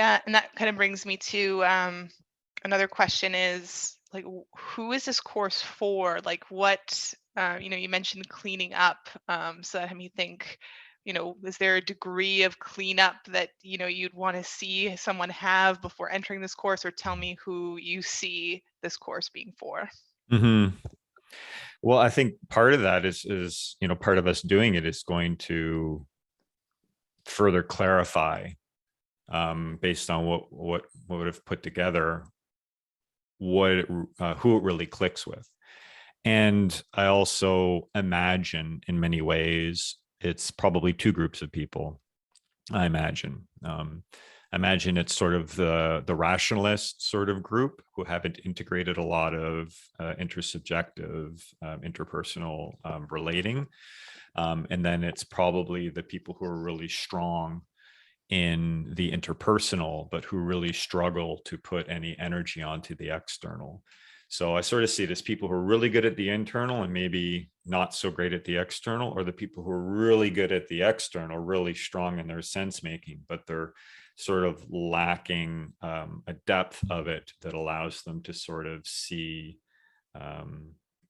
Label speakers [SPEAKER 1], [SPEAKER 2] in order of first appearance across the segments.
[SPEAKER 1] Yeah, and that kind of brings me to another question is like, who is this course for? Like, what, you mentioned cleaning up. So that had me think, is there a degree of cleanup that, you'd want to see someone have before entering this course, or tell me who you see this course being for?
[SPEAKER 2] Hmm. Well, I think part of that is part of us doing it is going to further clarify, based on what would have put together, who it really clicks with. And I also imagine in many ways it's probably two groups of people. I imagine it's sort of the rationalist sort of group who haven't integrated a lot of intersubjective, interpersonal relating. And then it's probably the people who are really strong in the interpersonal, but who really struggle to put any energy onto the external. So I sort of see it as people who are really good at the internal and maybe not so great at the external, or the people who are really good at the external, really strong in their sense making, but they're sort of lacking a depth of it that allows them to sort of see,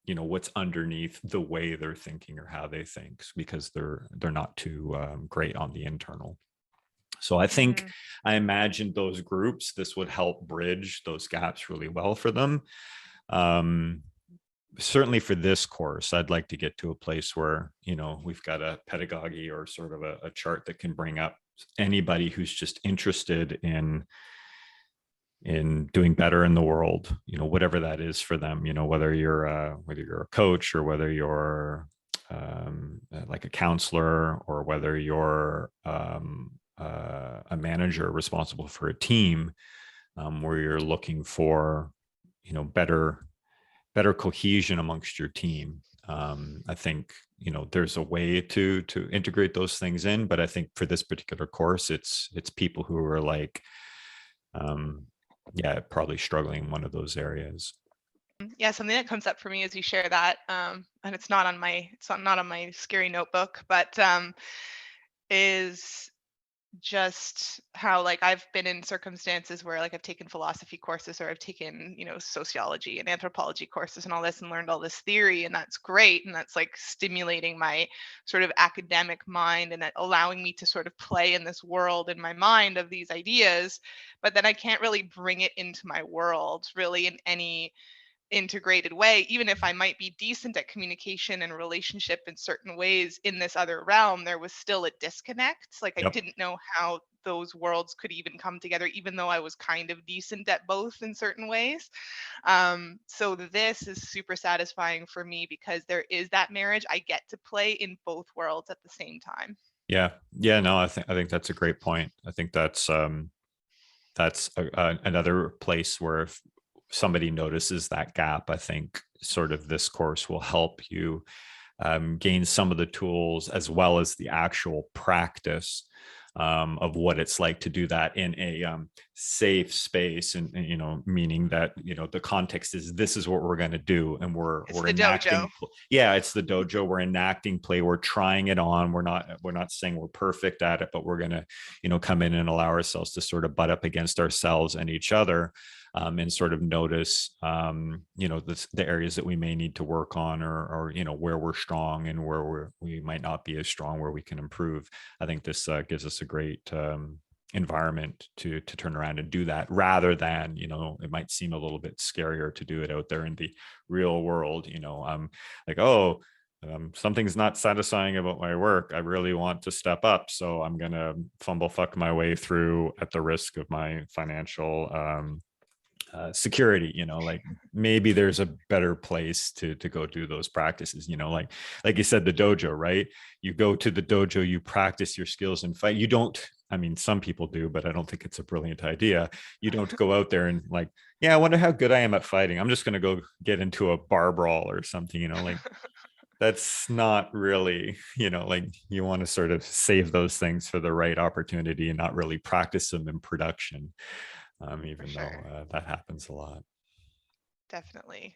[SPEAKER 2] what's underneath the way they're thinking or how they think, because they're not too great on the internal. So
[SPEAKER 1] Mm,
[SPEAKER 2] I imagine those groups, this would help bridge those gaps really well for them. Um, Certainly for this course, I'd like to get to a place where, we've got a pedagogy or sort of a chart that can bring up anybody who's just interested in doing better in the world, whatever that is for them, whether you're a coach, or whether you're like a counselor, or whether you're a manager responsible for a team, where you're looking for, better cohesion amongst your team. I think, there's a way to integrate those things in, but I think for this particular course, it's people who are like, um, yeah, probably struggling in one of those areas.
[SPEAKER 1] yeah, something that comes up for me as you share that, and it's not on my scary notebook, but is just how, like, I've been in circumstances where, like, I've taken philosophy courses, or I've taken, sociology and anthropology courses and all this, and learned all this theory, and that's great, and that's like stimulating my sort of academic mind, and that allowing me to sort of play in this world in my mind of these ideas. But then I can't really bring it into my world really in any integrated way, even if I might be decent at communication and relationship in certain ways in this other realm. There was still a disconnect. Like, I
[SPEAKER 2] Yep.
[SPEAKER 1] didn't know how those worlds could even come together, even though I was kind of decent at both in certain ways. So this is super satisfying for me because there is that marriage. I get to play in both worlds at the same time.
[SPEAKER 2] Yeah. Yeah. No, I think that's a great point. I think that's another place where if somebody notices that gap, I think sort of this course will help you gain some of the tools as well as the actual practice, of what it's like to do that in a safe space, and meaning that the context is, this is what we're going to do, and we're
[SPEAKER 1] It's
[SPEAKER 2] we're
[SPEAKER 1] the dojo.
[SPEAKER 2] enacting. Yeah, it's the dojo. We're enacting play. We're trying it on. We're not saying we're perfect at it, but we're going to come in and allow ourselves to sort of butt up against ourselves and each other, and sort of notice, the areas that we may need to work on, or where we're strong and where we might not be as strong, where we can improve. I think this gives us a great environment to turn around and do that, rather than, it might seem a little bit scarier to do it out there in the real world. Like, oh, something's not satisfying about my work. I really want to step up, so I'm gonna fumble fuck my way through at the risk of my financial security. Like, maybe there's a better place to go do those practices. Like you said, the dojo, right? You go to the dojo, you practice your skills and fight. You don't, I mean, some people do, but I don't think it's a brilliant idea. You don't go out there and like, yeah, I wonder how good I am at fighting. I'm just going to go get into a bar brawl or something. Like, that's not really, like, you want to sort of save those things for the right opportunity and not really practice them in production,
[SPEAKER 1] For
[SPEAKER 2] even though
[SPEAKER 1] sure.
[SPEAKER 2] that happens a lot.
[SPEAKER 1] Definitely.